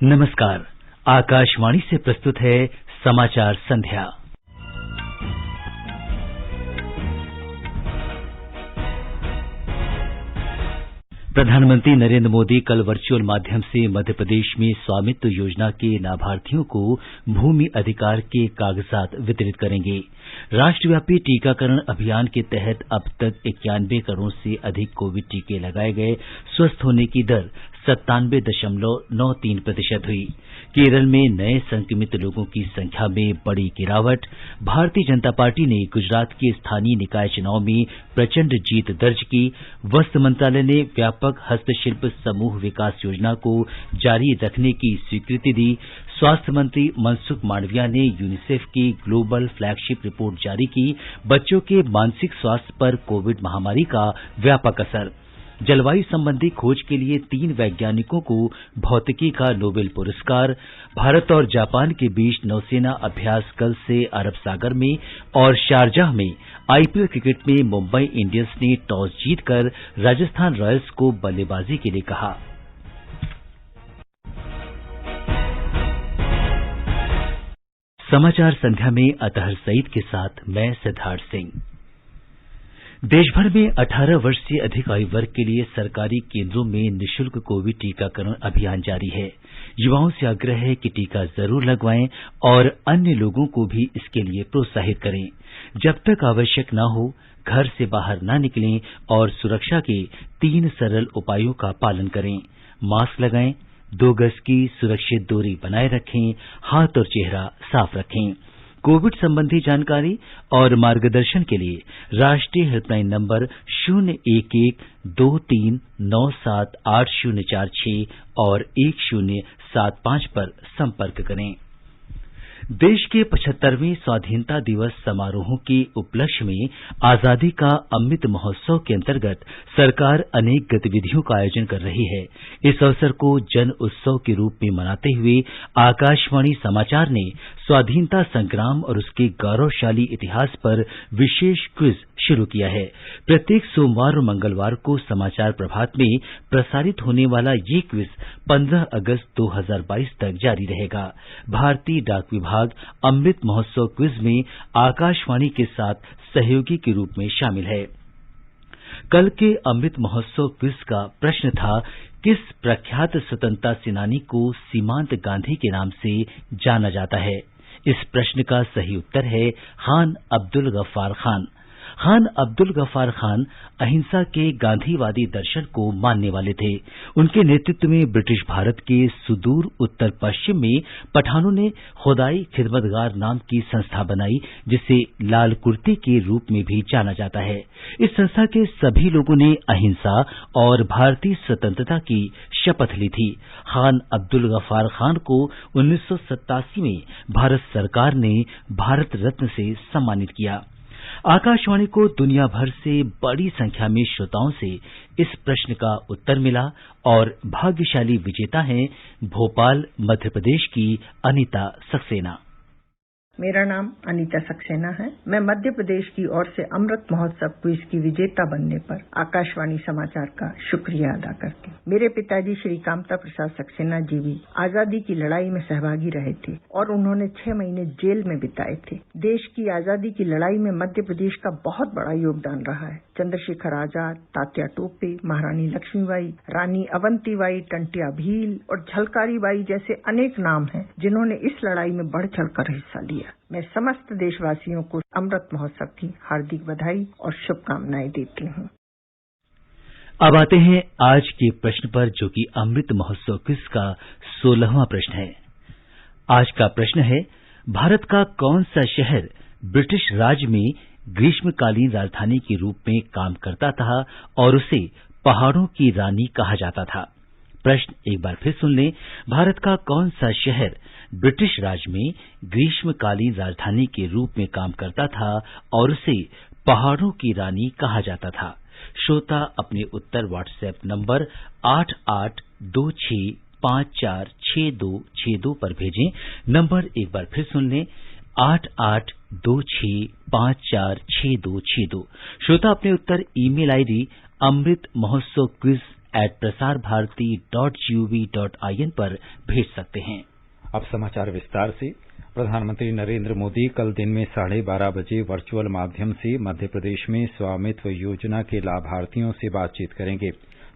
नमस्कार। आकाशवाणी से प्रस्तुत है समाचार संध्या। प्रधानमंत्री नरेंद्र मोदी कल वर्चुअल माध्यम से मध्य प्रदेश में स्वामित्व योजना के लाभार्थियों को भूमि अधिकार के कागजात वितरित करेंगे। राष्ट्रव्यापी टीकाकरण अभियान के तहत अब तक 91 करोड़ से अधिक कोविड टीके लगाए गए। स्वस्थ होने की दर 97.93% हुई। केरल में नए संक्रमित लोगों की संख्या में बड़ी गिरावट। भारतीय जनता पार्टी ने गुजरात के स्थानीय निकाय चुनाव में प्रचंड जीत दर्ज की। वस्त्र मंत्रालय ने व्यापक हस्तशिल्प समूह विकास योजना को जारी रखने की स्वीकृति दी। स्वास्थ्य मंत्री मनसुख मांडविया ने यूनिसेफ की ग्लोबल फ्लैगशिप रिपोर्ट जारी की। बच्चों के मानसिक स्वास्थ्य पर कोविड महामारी का व्यापक असर। जलवायु संबंधी खोज के लिए 3 वैज्ञानिकों को भौतिकी का नोबेल पुरस्कार। भारत और जापान के बीच नौसेना अभ्यास कल से अरब सागर में। और शारजाह में आईपीएल क्रिकेट में मुंबई इंडियंस ने टॉस जीतकर राजस्थान रॉयल्स को बल्लेबाजी के लिए कहा। समाचार संध्या में अतहर सईद के साथ मैं सिद्धार्थ सिंह। देश भर में 18 वर्ष से अधिक आयु वर्ग के लिए सरकारी केंद्रों में निःशुल्क कोविड टीकाकरण अभियान जारी है। युवाओं से आग्रह है कि टीका जरूर लगवाएं और अन्य लोगों को भी इसके लिए प्रोत्साहित करें। जब तक आवश्यक न हो, घर से बाहर न निकलें और सुरक्षा के 3 सरल उपायों का पालन करें। मास्क लगाएं, 2 गज की सुरक्षित दूरी बनाए रखें, हाथ और चेहरा साफ रखें। कोविड संबंधी जानकारी और मार्गदर्शन के लिए राष्ट्रीय हेल्पलाइन नंबर 01123978046 और 1075 पर संपर्क करें। देश के 75वें स्वाधीनता दिवस समारोहों के उपलक्ष्य में आजादी का अमृत महोत्सव के अंतर्गत सरकार अनेक गतिविधियों का आयोजन कर रही है। इस अवसर को जन उत्सव के रूप में मनाते हुए आकाशवाणी समाचार ने स्वाधीनता संग्राम और उसके गौरवशाली इतिहास पर विशेष क्विज शुरू किया है। प्रत्येक सोमवार और मंगलवार को समाचार प्रभात में प्रसारित होने वाला ये क्विज 15 अगस्त 2022 तक जारी रहेगा। भारतीय डाक विभाग अमृत महोत्सव क्विज में आकाशवाणी के साथ सहयोगी के रूप में शामिल है। कल के अमृत महोत्सव क्विज का प्रश्न था, किस प्रख्यात स्वतंत्रता सेनानी को सीमांत गांधी के नाम से जाना जाता है? इस प्रश्न का सही उत्तर है खान अब्दुल गफ्फार खान। खान अब्दुल गफ्फार खान अहिंसा के गांधीवादी दर्शन को मानने वाले थे। उनके नेतृत्व में ब्रिटिश भारत के सुदूर उत्तर पश्चिम में पठानों ने खुदाई खिदमतगार नाम की संस्था बनाई, जिसे लाल कुर्ती के रूप में भी जाना जाता है। इस संस्था के सभी लोगों ने अहिंसा और भारतीय स्वतंत्रता की शपथ ली थी। खान अब्दुल गफ्फार खान को 1987 में भारत सरकार ने भारत रत्न से सम्मानित किया। आकाशवाणी को दुनिया भर से बड़ी संख्या में श्रोताओं से इस प्रश्न का उत्तर मिला और भाग्यशाली विजेता हैं भोपाल मध्य प्रदेश की अनीता सक्सेना। मेरा नाम अनीता सक्सेना है। मैं मध्य प्रदेश की ओर से अमृत महोत्सव क्विज की विजेता बनने पर आकाशवाणी समाचार का शुक्रिया अदा करती हूँ। मेरे पिताजी श्री कामता प्रसाद सक्सेना जी भी आजादी की लड़ाई में सहभागी रहे थे और उन्होंने 6 महीने जेल में बिताए थे। देश की आजादी की लड़ाई में मध्य प्रदेश का बहुत बड़ा योगदान रहा है। चंद्रशेखर आजाद, तात्या टोपे, महारानी लक्ष्मीबाई, रानी अवंतीबाई, टंटिया भील और झलकारी बाई जैसे अनेक नाम हैं जिन्होंने इस लड़ाई में बढ़ चढ़कर हिस्सा लिया। मैं समस्त देशवासियों को अमृत महोत्सव की हार्दिक बधाई और शुभकामनाएं देती हूँ। अब आते हैं आज के प्रश्न पर, जो कि अमृत महोत्सव क्विज का 16वां प्रश्न है। आज का प्रश्न है, भारत का कौन सा शहर ब्रिटिश राज में ग्रीष्मकालीन राजधानी के रूप में काम करता था और उसे पहाड़ों की रानी कहा जाता था? प्रश्न एक बार फिर सुन लें। भारत का कौन सा शहर ब्रिटिश राज में ग्रीष्मकालीन राजधानी के रूप में काम करता था और उसे पहाड़ों की रानी कहा जाता था? श्रोता अपने उत्तर व्हाट्सएप नंबर 8826546262 पर भेजें। नंबर एक बार फिर सुन लें, 8826546262। श्रोता अपने उत्तर ईमेल आईडी amritmahotsav prasarbharati.gov.in पर भेज सकते हैं। अब समाचार विस्तार से। प्रधानमंत्री नरेंद्र मोदी कल दिन में 12:30 बजे वर्चुअल माध्यम से मध्य प्रदेश में स्वामित्व योजना के लाभार्थियों से बातचीत करेंगे।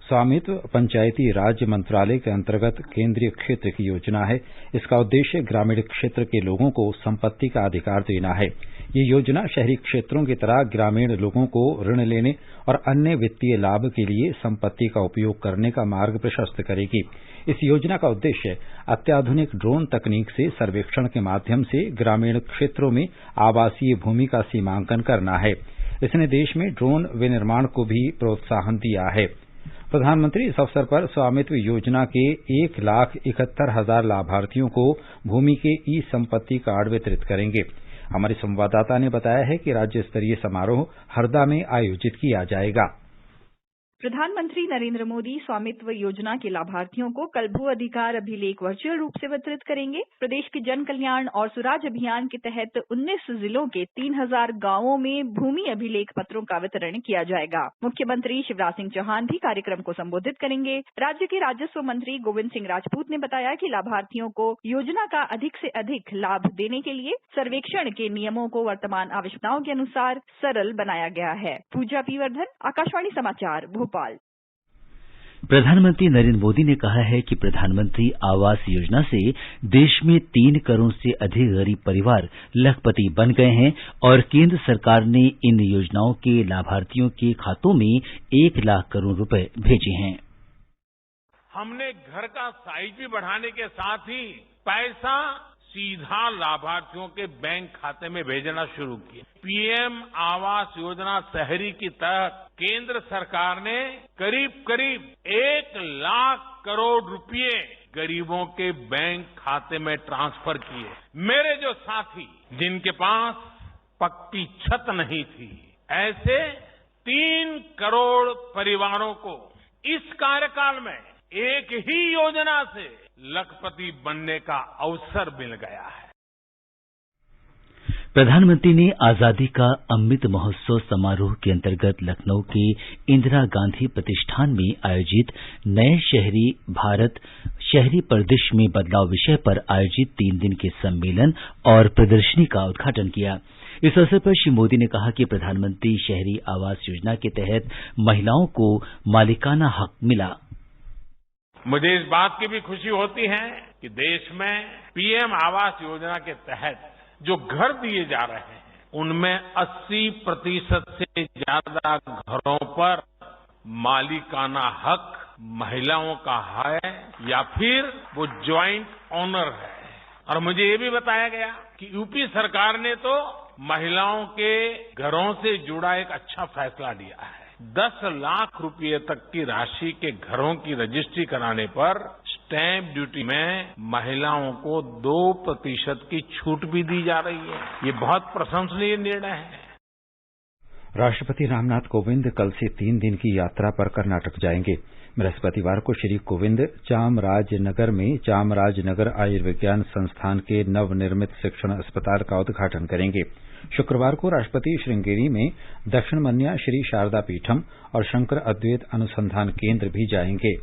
स्वामित्व पंचायती राज मंत्रालय के अंतर्गत केंद्रीय क्षेत्र की योजना है। इसका उद्देश्य ग्रामीण क्षेत्र के लोगों को संपत्ति का अधिकार देना है। ये योजना शहरी क्षेत्रों की तरह ग्रामीण लोगों को ऋण लेने और अन्य वित्तीय लाभ के लिए संपत्ति का उपयोग करने का मार्ग प्रशस्त करेगी। इस योजना का उद्देश्य अत्याधुनिक ड्रोन तकनीक से सर्वेक्षण के माध्यम से ग्रामीण क्षेत्रों में आवासीय भूमि का सीमांकन करना है। इसने देश में ड्रोन विनिर्माण को भी प्रोत्साहन दिया है। प्रधानमंत्री इस अवसर पर स्वामित्व योजना के 1,71,000 लाभार्थियों को भूमि के ई संपत्ति कार्ड वितरित करेंगे। हमारे संवाददाता ने बताया है कि राज्य स्तरीय समारोह हरदा में आयोजित किया जाएगा। प्रधानमंत्री नरेंद्र मोदी स्वामित्व योजना के लाभार्थियों को कल भू अधिकार अभिलेख वर्चुअल रूप से वितरित करेंगे। प्रदेश के जन कल्याण और सुराज अभियान के तहत 19 जिलों के 3,000 गांवों में भूमि अभिलेख पत्रों का वितरण किया जाएगा। मुख्यमंत्री शिवराज सिंह चौहान भी कार्यक्रम को संबोधित करेंगे। राज्य के राजस्व मंत्री गोविंद सिंह राजपूत ने बताया कि लाभार्थियों को योजना का अधिक से अधिक लाभ देने के लिए सर्वेक्षण के नियमों को वर्तमान आवश्यकताओं के अनुसार सरल बनाया गया है। पूजा पी वर्धन, आकाशवाणी समाचार, भोपाल। प्रधानमंत्री नरेंद्र मोदी ने कहा है कि प्रधानमंत्री आवास योजना से देश में 3 करोड़ से अधिक गरीब परिवार लखपति बन गए हैं और केंद्र सरकार ने इन योजनाओं के लाभार्थियों के खातों में 1 लाख करोड़ रुपए भेजे हैं। हमने घर का साइज भी बढ़ाने के साथ ही पैसा सीधा लाभार्थियों के बैंक खाते में भेजना शुरू किया। पीएम आवास योजना शहरी की तहत केंद्र सरकार ने करीब 1 लाख करोड़ रुपए गरीबों के बैंक खाते में ट्रांसफर किए। मेरे जो साथी जिनके पास पक्की छत नहीं थी, ऐसे 3 करोड़ परिवारों को इस कार्यकाल में एक ही योजना से लखपति बनने का अवसर मिल गया है। प्रधानमंत्री ने आजादी का अमृत महोत्सव समारोह के अंतर्गत लखनऊ के इंदिरा गांधी प्रतिष्ठान में आयोजित नए शहरी भारत शहरी परिदृश्य में बदलाव विषय पर आयोजित 3 दिन के सम्मेलन और प्रदर्शनी का उद्घाटन किया। इस अवसर पर श्री मोदी ने कहा कि प्रधानमंत्री शहरी आवास योजना के तहत महिलाओं को मालिकाना हक मिला। मुझे इस बात की भी खुशी होती है कि देश में पीएम आवास योजना के तहत जो घर दिए जा रहे हैं, उनमें 80% से ज्यादा घरों पर मालिकाना हक महिलाओं का है या फिर वो ज्वाइंट ओनर है। और मुझे ये भी बताया गया कि यूपी सरकार ने तो महिलाओं के घरों से जुड़ा एक अच्छा फैसला लिया है। 10 लाख रुपए तक की राशि के घरों की रजिस्ट्री कराने पर स्टैंप ड्यूटी में महिलाओं को 2% की छूट भी दी जा रही है। ये बहुत प्रशंसनीय निर्णय है। राष्ट्रपति रामनाथ कोविंद कल से 3 दिन की यात्रा पर कर्नाटक जाएंगे। बृहस्पतिवार को श्री कोविंद चामराजनगर में चामराजनगर आयुर्विज्ञान संस्थान के नवनिर्मित शिक्षण अस्पताल का उद्घाटन करेंगे। शुक्रवार को राष्ट्रपति श्रृंगेरी में दक्षिण मन्या श्री शारदा पीठम और शंकर अद्वैत अनुसंधान केंद्र भी जाएंगे।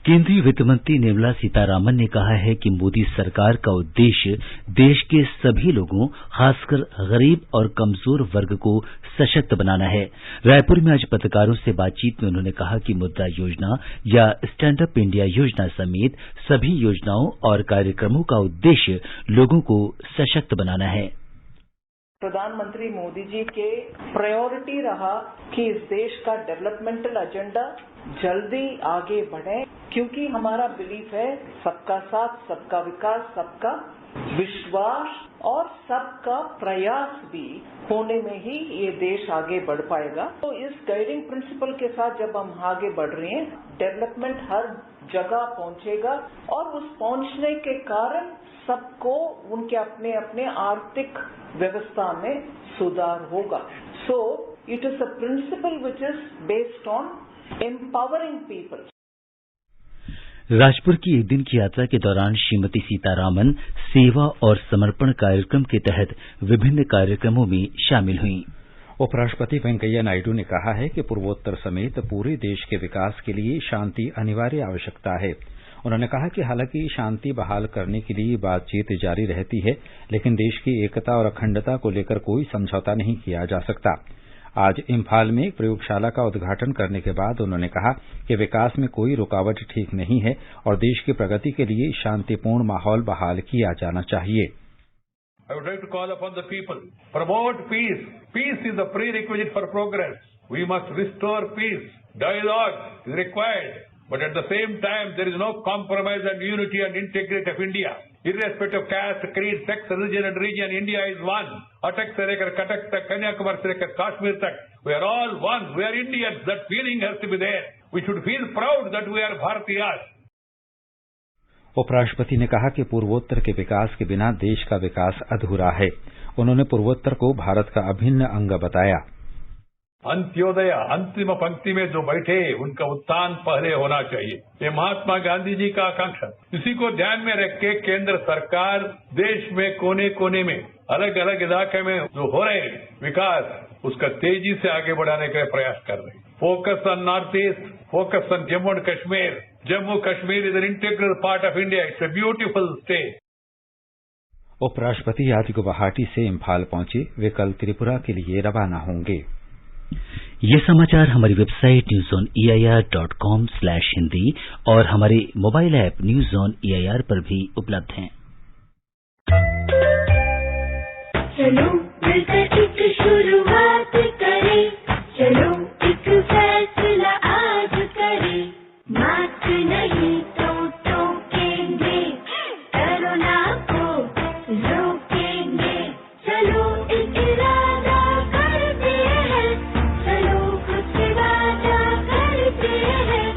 केंद्रीय वित्त मंत्री निर्मला सीतारामन ने कहा है कि मोदी सरकार का उद्देश्य देश के सभी लोगों, खासकर गरीब और कमजोर वर्ग को सशक्त बनाना है। रायपुर में आज पत्रकारों से बातचीत में उन्होंने कहा कि मुद्रा योजना या स्टैंड अप इंडिया योजना समेत सभी योजनाओं और कार्यक्रमों का उद्देश्य लोगों को सशक्त बनाना है। प्रधानमंत्री मोदी जी के प्रायोरिटी रहा कि इस देश का डेवलपमेंटल एजेंडा जल्दी आगे बढ़े, क्योंकि हमारा बिलीफ है सबका साथ, सबका विकास, सबका विश्वास और सबका प्रयास भी होने में ही ये देश आगे बढ़ पाएगा। तो इस गाइडिंग प्रिंसिपल के साथ जब हम आगे बढ़ रहे हैं, डेवलपमेंट हर जगह पहुंचेगा और उस पहुंचने के कारण सबको उनके अपने अपने आर्थिक व्यवस्था में सुधार होगा। So it is a principal which is based on empowering people. Rajpur की 1 दिन की यात्रा के दौरान श्रीमती सीतारामन सेवा और समर्पण कार्यक्रम के तहत विभिन्न कार्यक्रमों में शामिल हुईं। उपराष्ट्रपति वेंकैया नायडू ने कहा है कि पूर्वोत्तर समेत पूरे देश के विकास के लिए शांति अनिवार्य आवश्यकता है। उन्होंने कहा कि हालांकि शांति बहाल करने के लिए बातचीत जारी रहती है, लेकिन देश की एकता और अखंडता को लेकर कोई समझौता नहीं किया जा सकता। आज इम्फाल में एक प्रयोगशाला का उद्घाटन करने के बाद उन्होंने कहा कि विकास में कोई रुकावट ठीक नहीं है और देश की प्रगति के लिए शांतिपूर्ण माहौल बहाल किया जाना चाहिए। I would like to call upon the people, promote peace. Peace is the prerequisite for progress. We must restore peace. Dialogue is required. But at the same time, there is no compromise on unity and integrity of India. Irrespective of caste, creed, sex, religion and region, India is one. Atak se lekar Katak tak, Kanyakumari se lekar Kashmir tak. We are all one. We are Indians. That feeling has to be there. We should feel proud that we are Bharatiyas. उपराष्ट्रपति ने कहा कि पूर्वोत्तर के विकास के बिना देश का विकास अधूरा है। उन्होंने पूर्वोत्तर को भारत का अभिन्न अंग बताया। अंत्योदय अंतिम पंक्ति में जो बैठे उनका उत्थान पहले होना चाहिए, ये महात्मा गांधी जी का आकांक्षा। इसी को ध्यान में रख के केंद्र सरकार देश में कोने कोने में अलग अलग इलाके में जो हो रहे विकास, उसका तेजी से आगे बढ़ाने का प्रयास कर रही। Focus on north east, focus on Jammu and Kashmir. Jammu Kashmir is an integral part of India. It's a beautiful state. उपराष्ट्रपति आज गुवाहाटी से इम्फाल पहुंचे। वे कल त्रिपुरा के लिए रवाना होंगे। ये समाचार हमारी वेबसाइट newzoneir.com/hindi और हमारे mobile app news on EIR पर भी उपलब्ध हैं। चलो मिलकर एक शुरुआत करें, चलो एक फैसला आज करें, मास्क नहीं तो टोकेंगे, कोरोना को रोकेंगे। चलो एक इरादा करते हैं, चलो कुछ वादा करते हैं,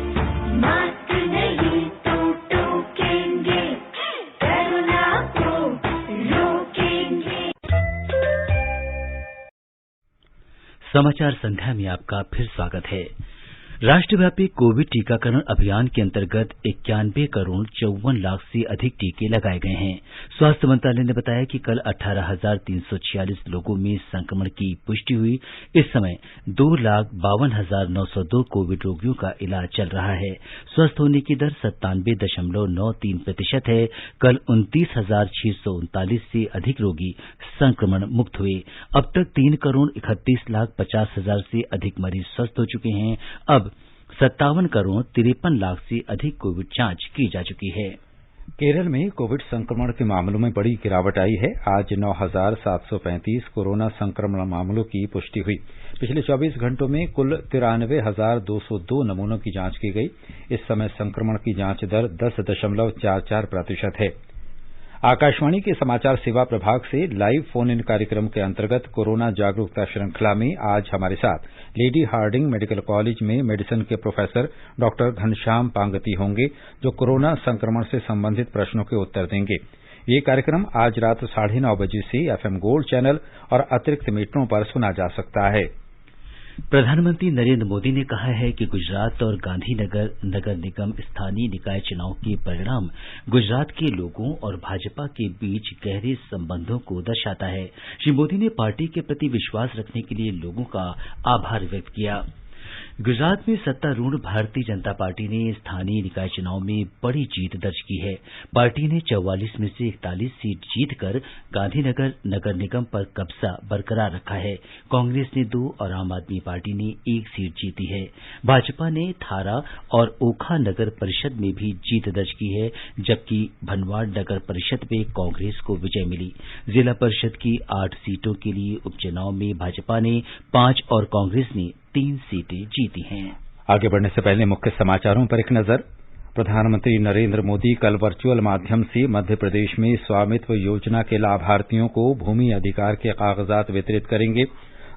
मास्क नहीं तो टोकेंगे, कोरोना को रोकेंगे। समाचार संध्या में आपका फिर स्वागत है। राष्ट्रव्यापी कोविड टीकाकरण अभियान के अंतर्गत 91 करोड़ 54 लाख से अधिक टीके लगाए गए हैं। स्वास्थ्य मंत्रालय ने बताया कि कल 18,346 लोगों में संक्रमण की पुष्टि हुई। इस समय 2,52,902 कोविड रोगियों का इलाज चल रहा है। स्वस्थ होने की दर 97.93% है। कल 29,639 से अधिक रोगी संक्रमण मुक्त हुए। अब तक 3 करोड़ 31 लाख 50 हजार से अधिक मरीज स्वस्थ हो चुके हैं। अब 57 करोड़ 53 लाख से अधिक कोविड जांच की जा चुकी है। केरल में कोविड संक्रमण के मामलों में बड़ी गिरावट आई है। आज 9,735 कोरोना संक्रमण मामलों की पुष्टि हुई। पिछले 24 घंटों में कुल 93,202 नमूनों की जांच की गई। इस समय संक्रमण की जांच दर 10.44% है। आकाशवाणी के समाचार सेवा प्रभाग से लाइव फोन इन कार्यक्रम के अंतर्गत कोरोना जागरूकता श्रृंखला में आज हमारे साथ लेडी हार्डिंग मेडिकल कॉलेज में मेडिसिन के प्रोफेसर डॉक्टर घनश्याम पांगती होंगे, जो कोरोना संक्रमण से संबंधित प्रश्नों के उत्तर देंगे। ये कार्यक्रम आज रात 9:30 बजे से FM गोल्ड चैनल और अतिरिक्त मीटरों पर सुना जा सकता है। प्रधानमंत्री नरेंद्र मोदी ने कहा है कि गुजरात और गांधीनगर नगर निगम स्थानीय निकाय चुनाव के परिणाम गुजरात के लोगों और भाजपा के बीच गहरे संबंधों को दर्शाता है। श्री मोदी ने पार्टी के प्रति विश्वास रखने के लिए लोगों का आभार व्यक्त किया। गुजरात में सत्तारूढ़ भारतीय जनता पार्टी ने स्थानीय निकाय चुनाव में बड़ी जीत दर्ज की है। पार्टी ने 44 में से 41 सीट जीतकर गांधीनगर नगर निगम पर कब्जा बरकरार रखा है। कांग्रेस ने 2 और आम आदमी पार्टी ने 1 सीट जीती है। भाजपा ने थारा और ओखा नगर परिषद में भी जीत दर्ज की है, जबकि भनवाड़ नगर परिषद में कांग्रेस को विजय मिली। जिला परिषद की 8 सीटों के लिए उपचुनाव में भाजपा ने 5 और कांग्रेस ने 3 सीटें जीती हैं। आगे बढ़ने से पहले मुख्य समाचारों पर एक नजर। प्रधानमंत्री नरेंद्र मोदी कल वर्चुअल माध्यम से मध्य प्रदेश में स्वामित्व योजना के लाभार्थियों को भूमि अधिकार के कागजात वितरित करेंगे।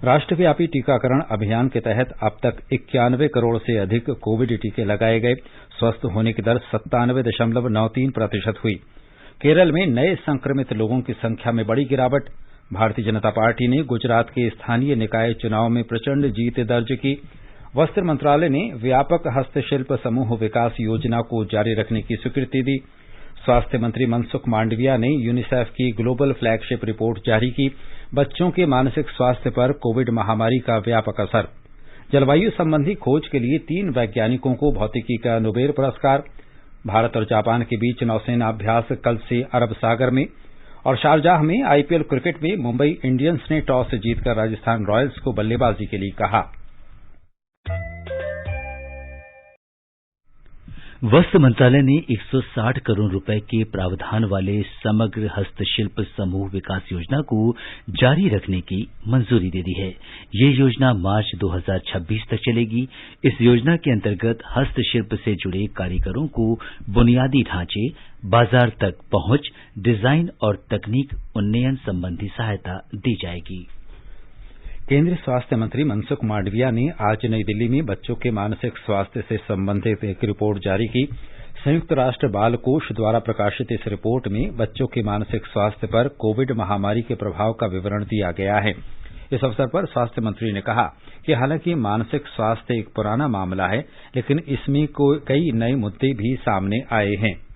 राष्ट्रव्यापी टीकाकरण अभियान के तहत अब तक 91 करोड़ से अधिक कोविड टीके लगाए गए। स्वस्थ होने की दर 97.93% हुई। केरल में नए संक्रमित लोगों की संख्या में बड़ी गिरावट। भारतीय जनता पार्टी ने गुजरात के स्थानीय निकाय चुनाव में प्रचंड जीत दर्ज की। वस्त्र मंत्रालय ने व्यापक हस्तशिल्प समूह विकास योजना को जारी रखने की स्वीकृति दी। स्वास्थ्य मंत्री मनसुख मांडविया ने यूनिसेफ की ग्लोबल फ्लैगशिप रिपोर्ट जारी की। बच्चों के मानसिक स्वास्थ्य पर कोविड महामारी का व्यापक असर। जलवायु संबंधी खोज के लिए 3 वैज्ञानिकों को भौतिकी का नोबेल पुरस्कार। भारत और जापान के बीच नौसेना अभ्यास कल से अरब सागर में। और शारजाह में आईपीएल क्रिकेट में मुंबई इंडियंस ने टॉस जीतकर राजस्थान रॉयल्स को बल्लेबाजी के लिए कहा। वस्त्र मंत्रालय ने 160 करोड़ रुपए के प्रावधान वाले समग्र हस्तशिल्प समूह विकास योजना को जारी रखने की मंजूरी दे दी है। ये योजना मार्च 2026 तक चलेगी। इस योजना के अंतर्गत हस्तशिल्प से जुड़े कारीगरों को बुनियादी ढांचे, बाजार तक पहुंच, डिजाइन और तकनीक उन्नयन संबंधी सहायता दी जाएगी। केंद्रीय स्वास्थ्य मंत्री मनसुख मांडविया ने आज नई दिल्ली में बच्चों के मानसिक स्वास्थ्य से संबंधित एक रिपोर्ट जारी की। संयुक्त राष्ट्र बाल कोष द्वारा प्रकाशित इस रिपोर्ट में बच्चों के मानसिक स्वास्थ्य पर कोविड महामारी के प्रभाव का विवरण दिया गया है। इस अवसर पर स्वास्थ्य मंत्री ने कहा कि हालांकि मानसिक स्वास्थ्य एक पुराना मामला है, लेकिन इसमें कई नए मुद्दे भी सामने आए हैं।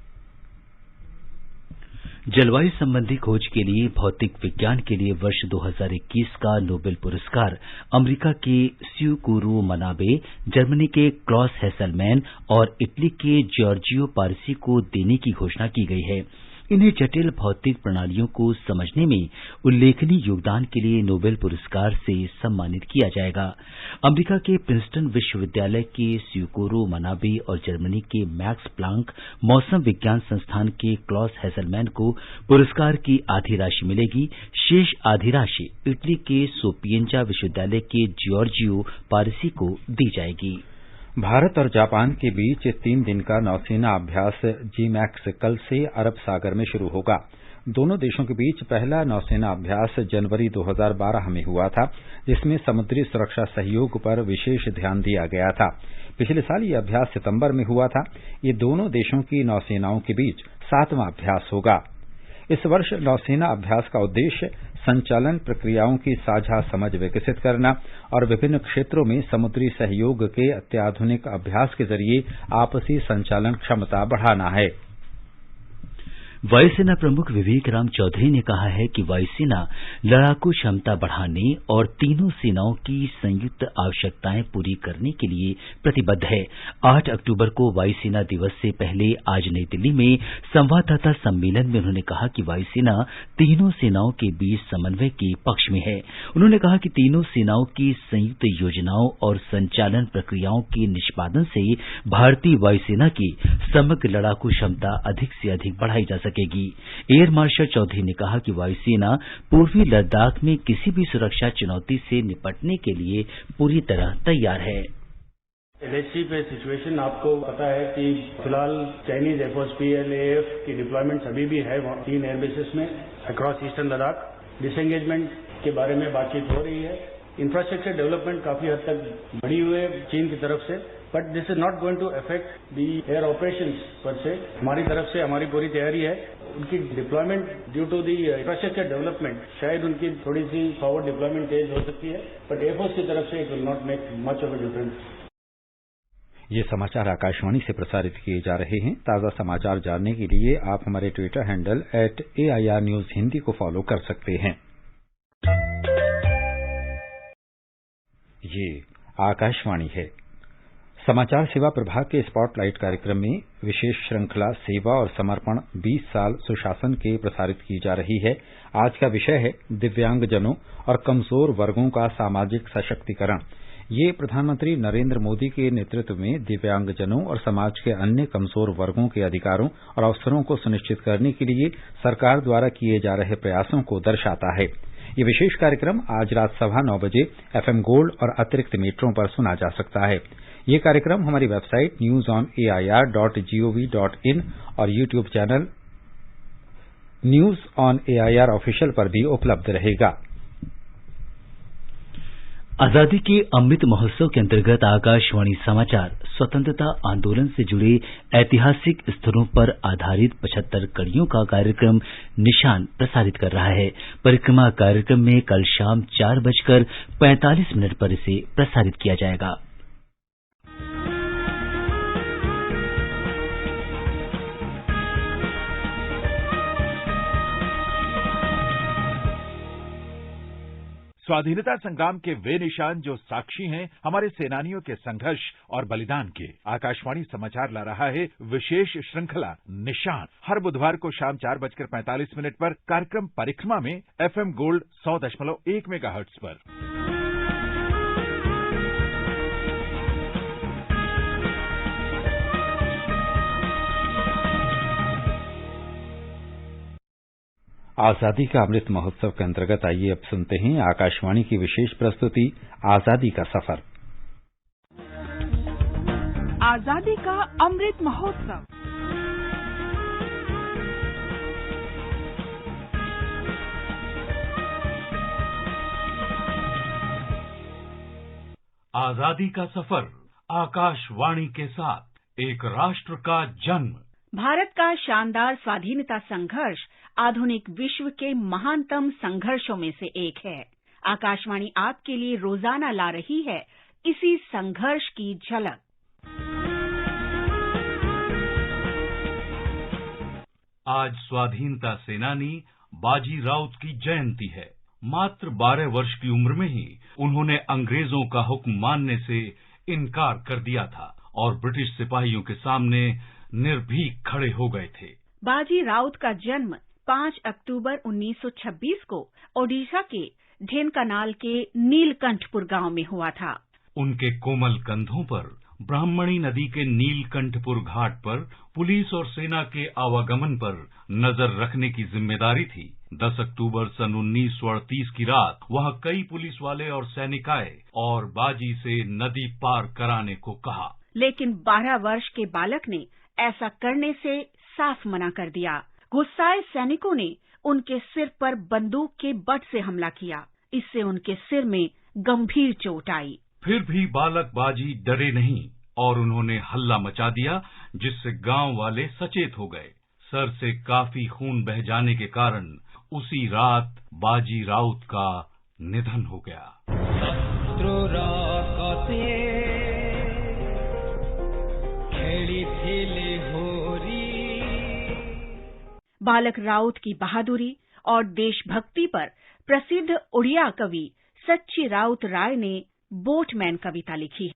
जलवायु संबंधी खोज के लिए भौतिक विज्ञान के लिए वर्ष 2021 का नोबेल पुरस्कार अमेरिका के स्यूकुरो मनाबे, जर्मनी के क्लॉस हेसलमैन और इटली के जॉर्जियो पारसी को देने की घोषणा की गई है। इन्हें जटिल भौतिक प्रणालियों को समझने में उल्लेखनीय योगदान के लिए नोबेल पुरस्कार से सम्मानित किया जाएगा। अमेरिका के प्रिंसटन विश्वविद्यालय के स्यूकोरो मनाबे और जर्मनी के मैक्स प्लांक मौसम विज्ञान संस्थान के क्लॉस हेसलमैन को पुरस्कार की आधी राशि मिलेगी। शेष आधी राशि इटली के सोपिएंजा विश्वविद्यालय के जॉर्जियो पारसी को दी जाएगी। भारत और जापान के बीच 3 दिन का नौसेना अभ्यास जीमैक्स कल से अरब सागर में शुरू होगा। दोनों देशों के बीच पहला नौसेना अभ्यास जनवरी 2012 में हुआ था, जिसमें समुद्री सुरक्षा सहयोग पर विशेष ध्यान दिया गया था। पिछले साल ये अभ्यास सितंबर में हुआ था। ये दोनों देशों की नौसेनाओं के बीच 7वां अभ्यास होगा। इस वर्ष नौसेना अभ्यास का उद्देश्य संचालन प्रक्रियाओं की साझा समझ विकसित करना और विभिन्न क्षेत्रों में समुद्री सहयोग के अत्याधुनिक अभ्यास के जरिए आपसी संचालन क्षमता बढ़ाना है। वायुसेना प्रमुख विवेक राम चौधरी ने कहा है कि वायुसेना लड़ाकू क्षमता बढ़ाने और तीनों सेनाओं की संयुक्त आवश्यकताएं पूरी करने के लिए प्रतिबद्ध है। 8 अक्टूबर को वायुसेना दिवस से पहले आज नई दिल्ली में संवाददाता सम्मेलन में उन्होंने कहा कि वायुसेना तीनों सेनाओं के बीच समन्वय के पक्ष में है। उन्होंने कहा कि तीनों सेनाओं की संयुक्त योजनाओं और संचालन प्रक्रियाओं के निष्पादन से भारतीय वायुसेना की समग्र लड़ाकू क्षमता अधिक से अधिक बढ़ाई जा सकेगी। एयर मार्शल चौधरी ने कहा कि वायुसेना पूर्वी लद्दाख में किसी भी सुरक्षा चुनौती से निपटने के लिए पूरी तरह तैयार है। LHC पे सिचुएशन आपको पता है कि फिलहाल चाइनीज एफओर्स PLAF की डिप्लॉयमेंट अभी भी है 3 एयरबेसेस में अक्रॉस ईस्टर्न लद्दाख। डिसएंगेजमेंट के बारे में बातचीत हो रही है। इंफ्रास्ट्रक्चर डेवलपमेंट काफी हद तक बढ़ी हुई है चीन की तरफ से, but this is not going to affect the air operations पर से। हमारी तरफ से हमारी पूरी तैयारी है। उनकी deployment due to the infrastructure development शायद उनकी थोड़ी सी फॉरवर्ड डिप्लॉयमेंट तेज हो सकती है, बट एयरफोर्स की तरफ से it will not make much of a difference. ये समाचार आकाशवाणी से प्रसारित किए जा रहे हैं। ताजा समाचार जानने के लिए आप हमारे Twitter handle @AIR News Hindi को फॉलो कर सकते हैं। ये आकाशवाणी है। समाचार सेवा प्रभाग के स्पॉटलाइट कार्यक्रम में विशेष श्रृंखला सेवा और समर्पण 20 साल सुशासन के प्रसारित की जा रही है। आज का विषय है दिव्यांगजनों और कमजोर वर्गों का सामाजिक सशक्तिकरण। ये प्रधानमंत्री नरेंद्र मोदी के नेतृत्व में दिव्यांगजनों और समाज के अन्य कमजोर वर्गों के अधिकारों और अवसरों को सुनिश्चित करने के लिए सरकार द्वारा किए जा रहे प्रयासों को दर्शाता है। ये विशेष कार्यक्रम आज रात 9:15 बजे FM गोल्ड और अतिरिक्त मीटरों पर सुना जा सकता है। ये कार्यक्रम हमारी वेबसाइट newsonair.gov.in और YouTube channel news on AIR official पर भी उपलब्ध रहेगा। आजादी के अमृत महोत्सव के अंतर्गत आकाशवाणी समाचार स्वतंत्रता आंदोलन से जुड़े ऐतिहासिक स्थलों पर आधारित 75 कड़ियों का कार्यक्रम निशान प्रसारित कर रहा है। परिक्रमा कार्यक्रम में कल शाम 4:45 पर इसे प्रसारित किया जाएगा। स्वाधीनता संग्राम के वे निशान जो साक्षी हैं हमारे सेनानियों के संघर्ष और बलिदान के। आकाशवाणी समाचार ला रहा है विशेष श्रृंखला निशान। हर बुधवार को शाम 4:45 पर कार्यक्रम परिक्रमा में FM गोल्ड 100.1 मेगाहर्ट्ज पर। आजादी का अमृत महोत्सव के अंतर्गत आइए अब सुनते हैं आकाशवाणी की विशेष प्रस्तुति आजादी का सफर। आजादी का अमृत महोत्सव। आजादी का सफर आकाशवाणी के साथ एक राष्ट्र का जन्म। भारत का शानदार स्वाधीनता संघर्ष आधुनिक विश्व के महानतम संघर्षों में से एक है। आकाशवाणी आपके लिए रोजाना ला रही है इसी संघर्ष की झलक। आज स्वाधीनता सेनानी बाजी राउत की जयंती है। मात्र 12 वर्ष की उम्र में ही उन्होंने अंग्रेजों का हुक्म मानने से इनकार कर दिया था और ब्रिटिश सिपाहियों के सामने निर्भीक खड़े हो गए थे। बाजी राउत का जन्म 5 अक्टूबर 1926 को ओडिशा के ढेनकानाल के नीलकंठपुर गांव में हुआ था। उनके कोमल कंधों पर ब्राह्मणी नदी के नीलकंठपुर घाट पर पुलिस और सेना के आवागमन पर नजर रखने की जिम्मेदारी थी। 10 अक्टूबर सन 1938 की रात वहां कई पुलिस वाले और सैनिक आए और बाजी से नदी पार कराने को कहा, लेकिन 12 वर्ष के बालक ने ऐसा करने से साफ मना कर दिया। गुस्साए सैनिकों ने उनके सिर पर बंदूक के बट से हमला किया। इससे उनके सिर में गंभीर चोट आई। फिर भी बालक बाजी डरे नहीं और उन्होंने हल्ला मचा दिया, जिससे गांव वाले सचेत हो गए। सर से काफी खून बह जाने के कारण उसी रात बाजी राउत का निधन हो गया। बालक राउत की बहादुरी और देशभक्ति पर प्रसिद्ध उड़िया कवि सच्ची राउत राय ने बोटमैन कविता लिखी।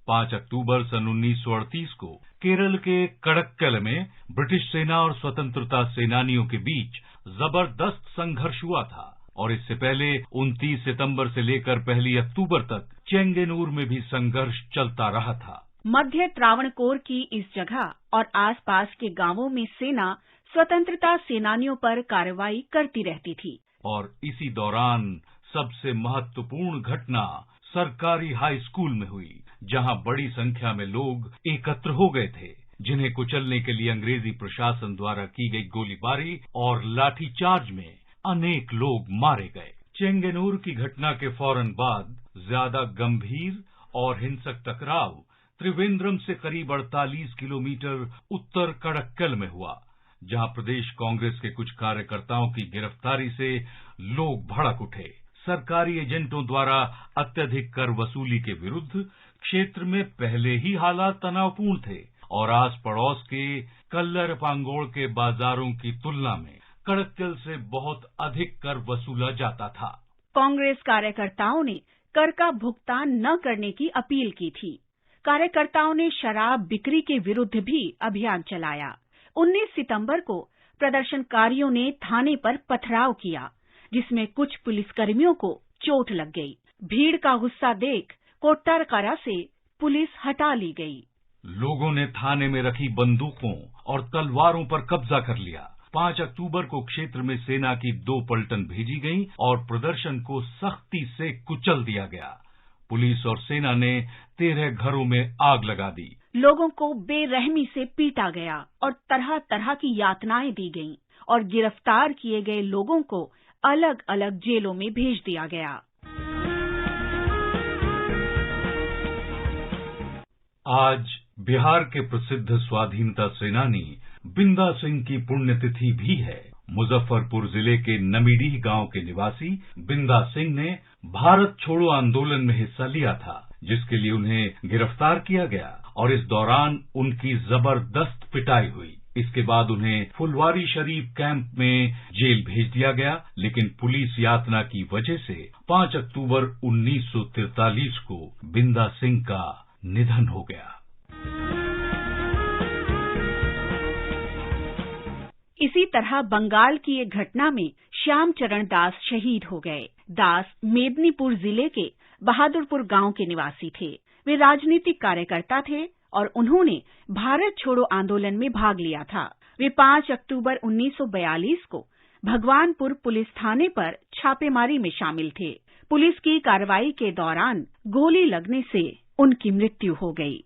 5 अक्टूबर सन 1938 को केरल के कड़क्कल में ब्रिटिश सेना और स्वतंत्रता सेनानियों के बीच जबरदस्त संघर्ष हुआ था और इससे पहले 29 सितंबर से लेकर 1 अक्टूबर तक चेंगेनूर में भी संघर्ष चलता रहा था। मध्य त्रावणकोर की इस जगह और आसपास के गांवों में सेना स्वतंत्रता सेनानियों पर कार्रवाई करती रहती थी। और इसी दौरान सबसे महत्वपूर्ण घटना सरकारी हाई स्कूल में हुई, जहां बड़ी संख्या में लोग एकत्र हो गए थे, जिन्हें कुचलने के लिए अंग्रेजी प्रशासन द्वारा की गई गोलीबारी और लाठीचार्ज में अनेक लोग मारे गए। चेंगेनूर की घटना के फौरन बाद ज्यादा गंभीर और हिंसक टकराव त्रिवेंद्रम से करीब 48 किलोमीटर उत्तर कड़क्कल में हुआ, जहां प्रदेश कांग्रेस के कुछ कार्यकर्ताओं की गिरफ्तारी से लोग भड़क उठे। सरकारी एजेंटों द्वारा अत्यधिक कर वसूली के विरुद्ध क्षेत्र में पहले ही हालात तनावपूर्ण थे और आस पड़ोस के कल्लर पांगोड़ के बाजारों की तुलना में कड़क्कल से बहुत अधिक कर वसूला जाता था। कांग्रेस कार्यकर्ताओं ने कर का भुगतान न करने की अपील की थी। कार्यकर्ताओं ने शराब बिक्री के विरुद्ध भी अभियान चलाया। 19 सितंबर को प्रदर्शनकारियों ने थाने पर पथराव किया, जिसमें कुछ पुलिसकर्मियों को चोट लग गई। भीड़ का गुस्सा देख कोट्टारकारा से पुलिस हटा ली गई। लोगों ने थाने में रखी बंदूकों और तलवारों पर कब्जा कर लिया। 5 अक्टूबर को क्षेत्र में सेना की 2 पलटन भेजी गईं और प्रदर्शन को सख्ती से कुचल दिया गया। पुलिस और सेना ने 13 घरों में आग लगा दी। लोगों को बेरहमी से पीटा गया और तरह तरह की यातनाएं दी गईं और गिरफ्तार किए गए लोगों को अलग अलग जेलों में भेज दिया गया। आज बिहार के प्रसिद्ध स्वाधीनता सेनानी बिंदा सिंह की पुण्यतिथि भी है। मुजफ्फरपुर जिले के नमीडीह गांव के निवासी बिंदा सिंह ने भारत छोड़ो आंदोलन में हिस्सा लिया था, जिसके लिए उन्हें गिरफ्तार किया गया और इस दौरान उनकी जबरदस्त पिटाई हुई। इसके बाद उन्हें फुलवारी शरीफ कैंप में जेल भेज दिया गया, लेकिन पुलिस यातना की वजह से 5 अक्टूबर 1943 को बिंदा सिंह का निधन हो गया। इसी तरह बंगाल की एक घटना में श्याम चरण दास शहीद हो गए। दास मेदिनीपुर जिले के बहादुरपुर गांव के निवासी थे। वे राजनीतिक कार्यकर्ता थे और उन्होंने भारत छोड़ो आंदोलन में भाग लिया था। वे 5 अक्टूबर 1942 को भगवानपुर पुलिस थाने पर छापेमारी में शामिल थे। पुलिस की कार्रवाई के दौरान गोली लगने से उनकी मृत्यु हो गई।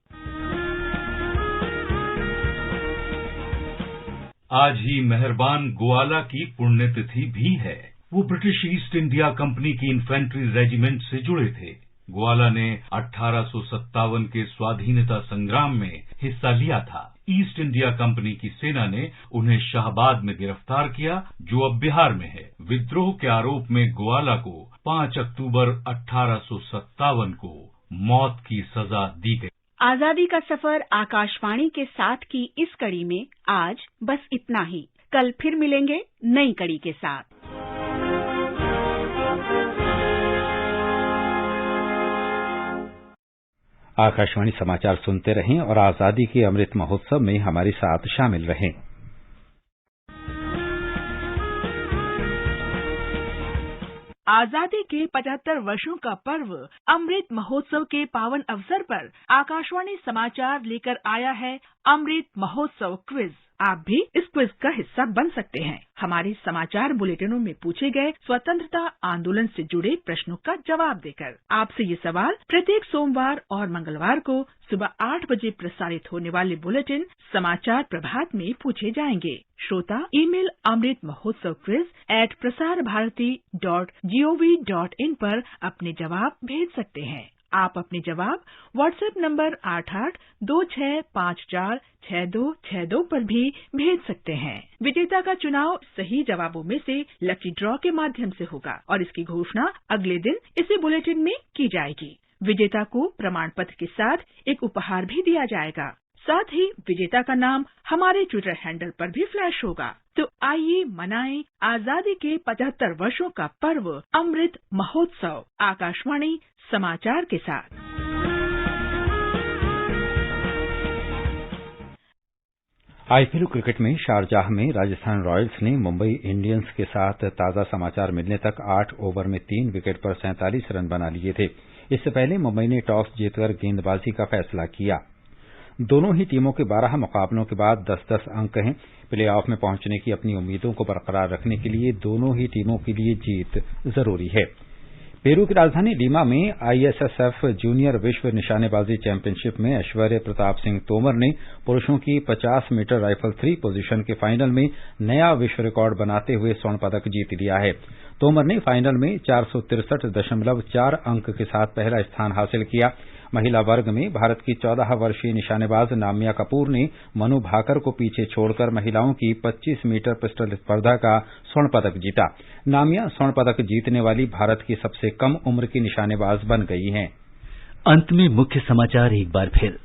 आज ही मेहरबान गोवाला की पुण्यतिथि भी है। वो ब्रिटिश ईस्ट इंडिया कंपनी की इन्फेंट्री रेजिमेंट से जुड़े थे। गोवाला ने 1857 के स्वाधीनता संग्राम में हिस्सा लिया था। ईस्ट इंडिया कंपनी की सेना ने उन्हें शाहबाद में गिरफ्तार किया, जो अब बिहार में है। विद्रोह के आरोप में गोवाला को 5 अक्टूबर 1857 को मौत की सजा दी गई। आजादी का सफर आकाशवाणी के साथ की इस कड़ी में आज बस इतना ही। कल फिर मिलेंगे नई कड़ी के साथ। आकाशवाणी समाचार सुनते रहें और आजादी के अमृत महोत्सव में हमारे साथ शामिल रहें। आजादी के 75 वर्षों का पर्व अमृत महोत्सव के पावन अवसर पर आकाशवाणी समाचार लेकर आया है अमृत महोत्सव क्विज। आप भी इस क्विज का हिस्सा बन सकते हैं। हमारे समाचार बुलेटिनों में पूछे गए स्वतंत्रता आंदोलन से जुड़े प्रश्नों का जवाब देकर। आपसे ये सवाल प्रत्येक सोमवार और मंगलवार को सुबह 8 बजे प्रसारित होने वाले बुलेटिन समाचार प्रभात में पूछे जाएंगे। श्रोता ईमेल अमृत महोत्सव quiz@prasarbharati.gov.in पर अपने जवाब भेज सकते हैं। आप अपने जवाब व्हाट्सएप नंबर 8826546262 पर भी भेज सकते हैं। विजेता का चुनाव सही जवाबों में से लकी ड्रॉ के माध्यम से होगा और इसकी घोषणा अगले दिन इसी बुलेटिन में की जाएगी। विजेता को प्रमाण पत्र के साथ एक उपहार भी दिया जाएगा। साथ ही विजेता का नाम हमारे ट्विटर हैंडल पर भी फ्लैश होगा। तो आइए मनाएं आजादी के 75 वर्षों का पर्व अमृत महोत्सव आकाशवाणी समाचार के साथ। आईपीएल क्रिकेट में शारजाह में राजस्थान रॉयल्स ने मुंबई इंडियंस के साथ ताजा समाचार मिलने तक 8 ओवर में 3 विकेट पर 47 रन बना लिए थे। इससे पहले मुंबई ने टॉस जीतकर गेंदबाजी का फैसला किया। दोनों ही टीमों के 12 मुकाबलों के बाद 10-10 अंक हैं। प्लेऑफ में पहुंचने की अपनी उम्मीदों को बरकरार रखने के लिए दोनों ही टीमों के लिए जीत जरूरी है। पेरू की राजधानी लीमा में आईएसएसएफ जूनियर विश्व निशानेबाजी चैंपियनशिप में ऐश्वर्य प्रताप सिंह तोमर ने पुरुषों की 50 मीटर राइफल 3 पोजीशन के फाइनल में नया विश्व रिकॉर्ड बनाते हुए स्वर्ण पदक जीत लिया है। तोमर ने फाइनल में 463.4 अंक के साथ पहला स्थान हासिल किया। महिला वर्ग में भारत की 14 वर्षीय निशानेबाज नाम्या कपूर ने मनु भाकर को पीछे छोड़कर महिलाओं की 25 मीटर पिस्टल स्पर्धा का स्वर्ण पदक जीता। नाम्या स्वर्ण पदक जीतने वाली भारत की सबसे कम उम्र की निशानेबाज बन गई हैं। अंत में मुख्य समाचार एक बार फिर।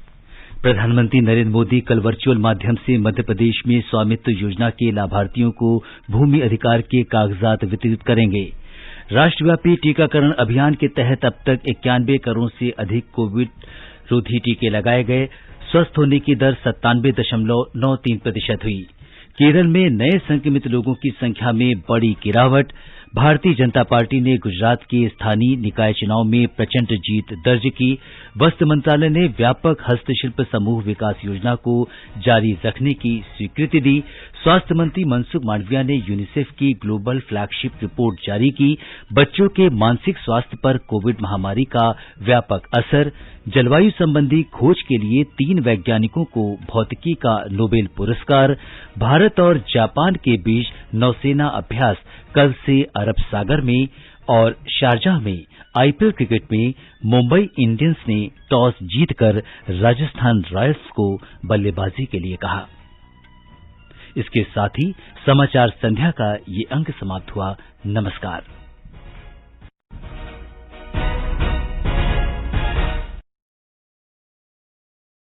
प्रधानमंत्री नरेंद्र मोदी कल वर्चुअल माध्यम से मध्य प्रदेश में स्वामित्व योजना के लाभार्थियों को भूमि अधिकार के कागजात वितरित करेंगे। राष्ट्रव्यापी टीकाकरण अभियान के तहत अब तक 91 करोड़ से अधिक कोविड रोधी टीके लगाए गए। स्वस्थ होने की दर 97.93% हुई। केरल में नए संक्रमित लोगों की संख्या में बड़ी गिरावट। भारतीय जनता पार्टी ने गुजरात के स्थानीय निकाय चुनाव में प्रचंड जीत दर्ज की। वस्त्र मंत्रालय ने व्यापक हस्तशिल्प समूह विकास योजना को जारी रखने की स्वीकृति दी। स्वास्थ्य मंत्री मनसुख मांडविया ने यूनिसेफ की ग्लोबल फ्लैगशिप रिपोर्ट जारी की। बच्चों के मानसिक स्वास्थ्य पर कोविड महामारी का व्यापक असर। जलवायु संबंधी खोज के लिए 3 वैज्ञानिकों को भौतिकी का नोबेल पुरस्कार। भारत और जापान के बीच नौसेना अभ्यास कल से अरब सागर में। और शारजाह में आईपीएल क्रिकेट में मुंबई इंडियंस ने टॉस जीतकर राजस्थान रॉयल्स को बल्लेबाजी के लिए कहा। इसके साथ ही समाचार संध्या का ये अंक समाप्त हुआ। नमस्कार।